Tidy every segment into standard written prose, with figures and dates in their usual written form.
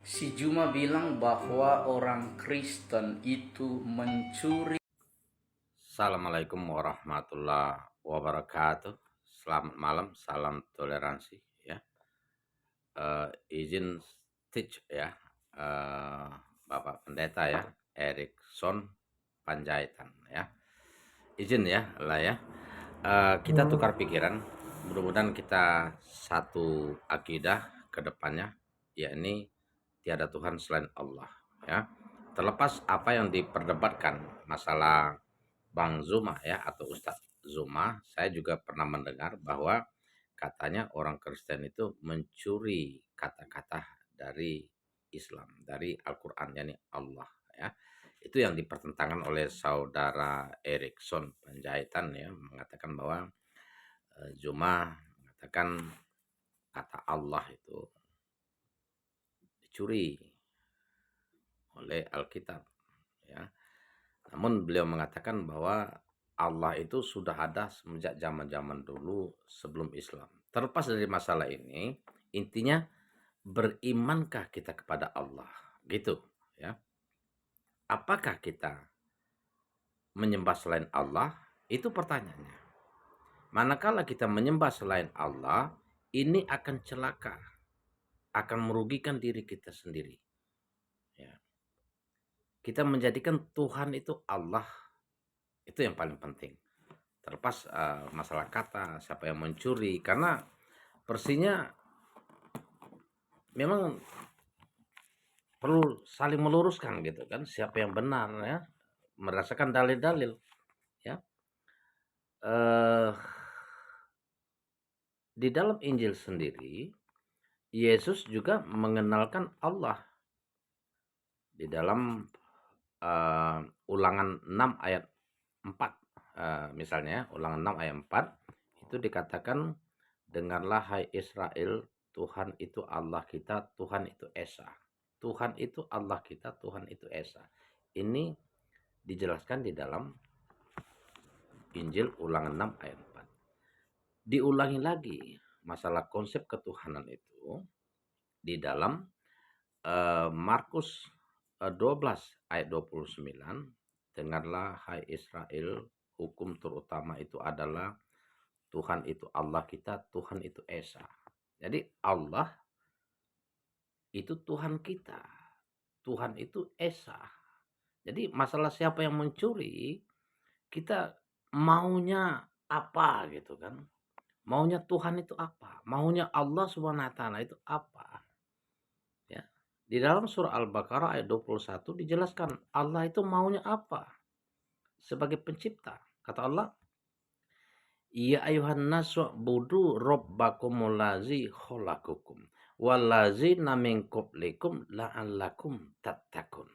Si Juma bilang bahwa orang Kristen itu mencuri. Assalamualaikum warahmatullahi wabarakatuh. Selamat malam, salam toleransi ya. Izin teach ya, eh, Bapak Pendeta ya, Erikson Panjaitan ya. Izin ya lah ya. Kita tukar pikiran. Mudah-mudahan kita satu akidah ke depannya, yakni tiada Tuhan selain Allah ya. Terlepas apa yang diperdebatkan masalah Bang Zuma ya atau Ustadz Zuma, saya juga pernah mendengar bahwa katanya orang Kristen itu mencuri kata-kata dari Islam, dari Al-Quran, yakni Allah ya. Itu yang dipertentangkan oleh saudara Erikson Panjaitan ya, mengatakan bahwa Zuma mengatakan kata Allah itu dicuri oleh Alkitab ya. Namun beliau mengatakan bahwa Allah itu sudah ada semenjak zaman-zaman dulu sebelum Islam. Terlepas dari masalah ini, intinya berimankah kita kepada Allah? Gitu ya. Apakah kita menyembah selain Allah? Itu pertanyaannya. Manakala kita menyembah selain Allah, ini akan celaka, akan merugikan diri kita sendiri. Ya. Kita menjadikan Tuhan itu Allah, itu yang paling penting. Terlepas masalah kata, siapa yang mencuri, karena persinya memang perlu saling meluruskan gitu kan, siapa yang benar ya, merasakan dalil-dalil ya. Di dalam Injil sendiri, Yesus juga mengenalkan Allah di dalam Ulangan 6 ayat 4. Misalnya Ulangan 6 ayat 4 itu dikatakan, dengarlah hai Israel, Tuhan itu Allah kita, Tuhan itu Esa. Tuhan itu Allah kita, Tuhan itu Esa. Ini dijelaskan di dalam Injil Ulangan 6 ayat 4. Diulangi lagi masalah konsep ketuhanan itu di dalam Markus 12 ayat 29. Dengarlah hai Israel, hukum terutama itu adalah Tuhan itu Allah kita, Tuhan itu Esa. Jadi Allah itu Tuhan kita, Tuhan itu Esa. Jadi masalah siapa yang mencuri, kita maunya apa gitu kan. Maunya Tuhan itu apa? Maunya Allah Subhanahu wa taala itu apa? Ya. Di dalam surah Al-Baqarah ayat 21 dijelaskan Allah itu maunya apa? Sebagai pencipta. Kata Allah, ya ayuhan nasu budu rabbakumul ladzi khalaqakum wallazina min qablikum la'allakum tattaqun.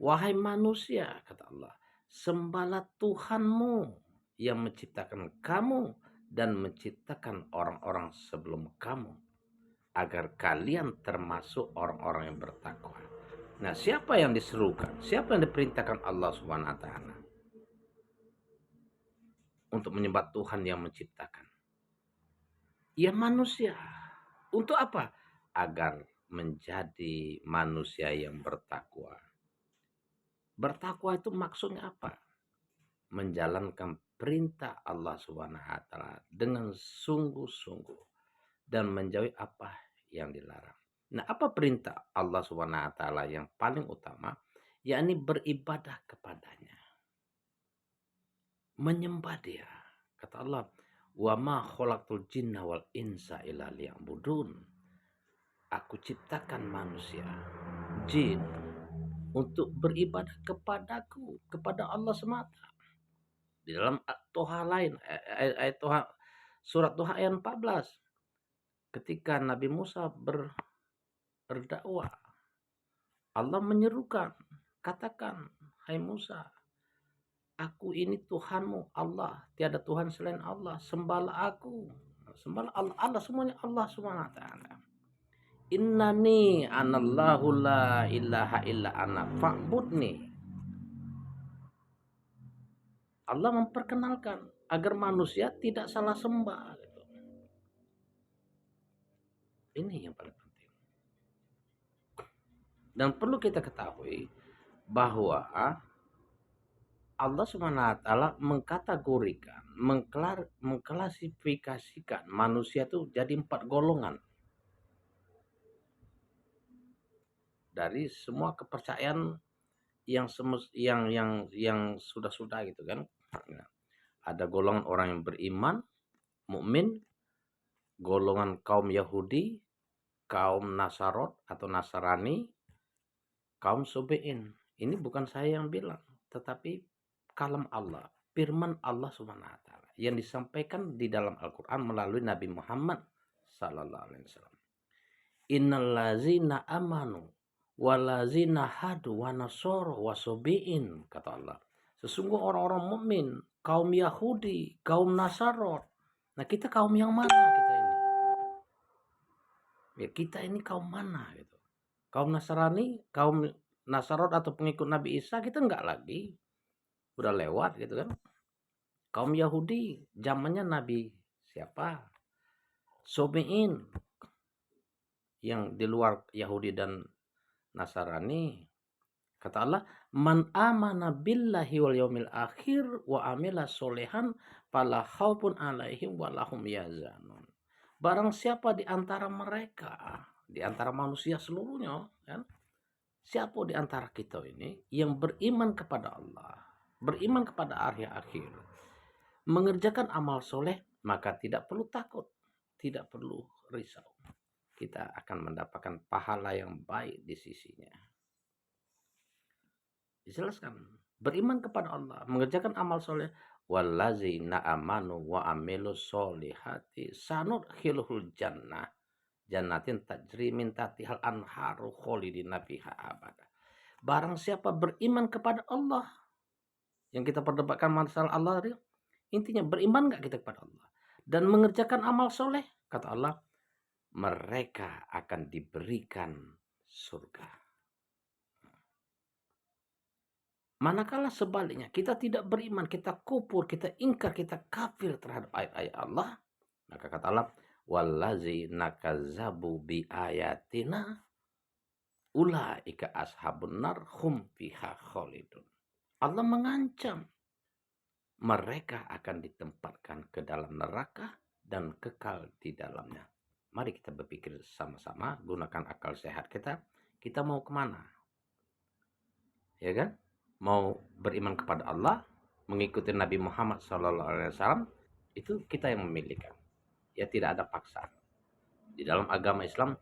Wahai manusia, kata Allah, sembahlah Tuhanmu yang menciptakan kamu dan menciptakan orang-orang sebelum kamu, agar kalian termasuk orang-orang yang bertakwa. Nah, siapa yang diserukan? Siapa yang diperintahkan Allah Subhanahu wa taala untuk menyembah Tuhan yang menciptakan? Ya manusia. Untuk apa? Agar menjadi manusia yang bertakwa. Bertakwa itu maksudnya apa? Menjalankan perintah Allah Subhanahu wa taala dengan sungguh-sungguh dan menjauhi apa yang dilarang. Nah, apa perintah Allah Subhanahu wa taala yang paling utama? Yakni beribadah kepadanya. Menyembah Dia. Kata Allah, "Wa ma khalaqtul jinna wal insa illa liya'budun." Aku ciptakan manusia, jin, untuk beribadah kepadaku, kepada Allah semata. Di dalam Toha lain, ayat Toha, surat Toha ayat 14, ketika Nabi Musa berdakwah, Allah menyerukan, katakan, hai Musa, aku ini Tuhanmu Allah, tiada Tuhan selain Allah, sembahlah aku, sembahlah Allah, Allah semuanya Allah Subhanahu wa taala. Innani anallahu la ilaha illa ana fa'budni. Allah memperkenalkan agar manusia tidak salah sembah. Ini yang paling penting. Dan perlu kita ketahui bahwa Allah SWT mengkategorikan, mengklasifikasikan manusia itu jadi 4 golongan. Dari semua kepercayaan yang sudah gitu kan. Nah, ada golongan orang yang beriman, mukmin, golongan kaum Yahudi, kaum Nasarot atau Nasrani, kaum Sobein. Ini bukan saya yang bilang, tetapi kalam Allah, firman Allah Subhanahu wa taala yang disampaikan di dalam Al-Qur'an melalui Nabi Muhammad sallallahu alaihi wasallam. Innallazina amanu walazina hadu wa nasoro wa sobiin, kata Allah. Sesungguh orang-orang mukmin, kaum Yahudi, kaum Nasarot. Nah, kita kaum yang mana kita ini? Ya, kita ini kaum mana gitu? Kaum Nasrani, kaum Nasarot atau pengikut Nabi Isa, kita enggak lagi. Udah lewat gitu kan. Kaum Yahudi, zamannya Nabi siapa? Sobiin, yang di luar Yahudi dan Nasrani. Kata Allah, man amana billahi wal yaumil akhir wa amila solehan fala khaufun alaihim walahum yazanun. Barang siapa di antara mereka, di antara manusia seluruhnya, kan? Siapa di antara kita ini yang beriman kepada Allah, beriman kepada hari akhir, mengerjakan amal soleh, maka tidak perlu takut, tidak perlu risau. Kita akan mendapatkan pahala yang baik di sisinya. Dijelaskan, beriman kepada Allah, mengerjakan amal soleh, wallazina amanu wa amilu solihati sanudkhiluhul jannah jannatin tajri min tahtihal anharu khalidina fiha abada. Barang siapa beriman kepada Allah, yang kita perdebatkan masalah Allah tadi, intinya beriman enggak kita kepada Allah dan mengerjakan amal soleh, kata Allah, mereka akan diberikan surga. Manakala sebaliknya kita tidak beriman, kita kufur, kita ingkar, kita kafir terhadap ayat-ayat Allah, maka kata Allah, wallazina kazzabu bi ayatina ulaika ashabun nar hum fiha khalidun. Allah mengancam mereka akan ditempatkan ke dalam neraka dan kekal di dalamnya. Mari kita berpikir sama-sama, gunakan akal sehat kita. Kita mau kemana? Ya kan? Mau beriman kepada Allah, mengikuti Nabi Muhammad SAW, itu kita yang memilihkan. Ya, tidak ada paksaan. Di dalam agama Islam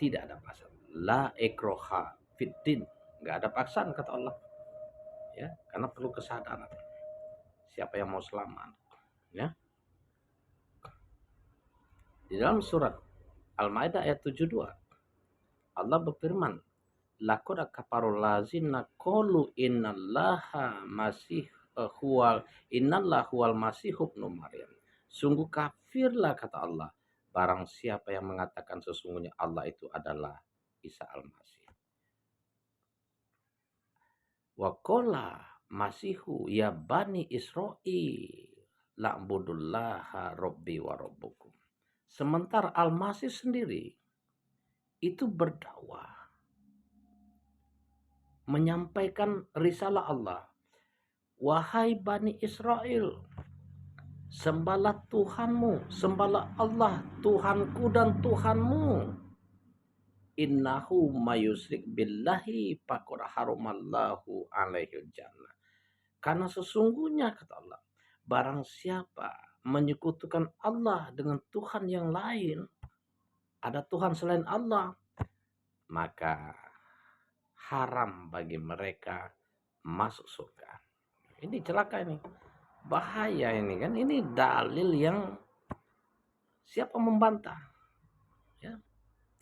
tidak ada paksaan. La ikroha fiddin, nggak ada paksaan kata Allah. Ya, karena perlu kesadaran. Siapa yang mau selamat? Ya. Di dalam surat Al-Maidah ayat 72, Allah berfirman, laqad kafarul lazina qalu innallaha masih huwal masih ibnu Maryam. Sungguh kafirlah, kata Allah, barang siapa yang mengatakan sesungguhnya Allah itu adalah Isa al-Masih. Wa qala masihu ya bani Israil la'budullaha rabbi wa rabbukum. Sementara Al-Masih sendiri itu berdakwah, menyampaikan risalah Allah. Wahai Bani Israel, sembahlah Tuhanmu, sembahlah Allah, Tuhanku dan Tuhanmu. Innahu mayusrik billahi faqad haramallahu alaihi jannah. Karena sesungguhnya, kata Allah, barang siapa menyekutukan Allah dengan Tuhan yang lain, ada Tuhan selain Allah, maka haram bagi mereka masuk surga. Ini celaka ini. Bahaya ini kan. Ini dalil yang siapa membantah? Ya,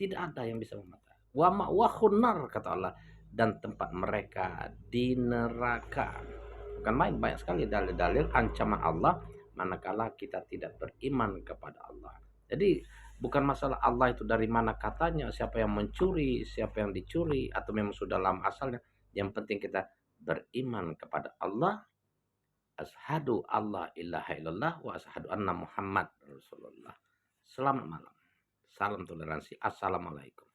tidak ada yang bisa membantah. Wa ma'wahun nar, kata Allah, dan tempat mereka di neraka. Bukan main, banyak sekali dalil-dalil ancaman Allah manakala kita tidak beriman kepada Allah. Jadi bukan masalah Allah itu dari mana katanya, siapa yang mencuri, siapa yang dicuri, atau memang sudah lama asalnya. Yang penting kita beriman kepada Allah. Ashadu Allah ilaha illallah wa ashadu anna Muhammad Rasulullah. Selamat malam. Salam toleransi. Assalamualaikum.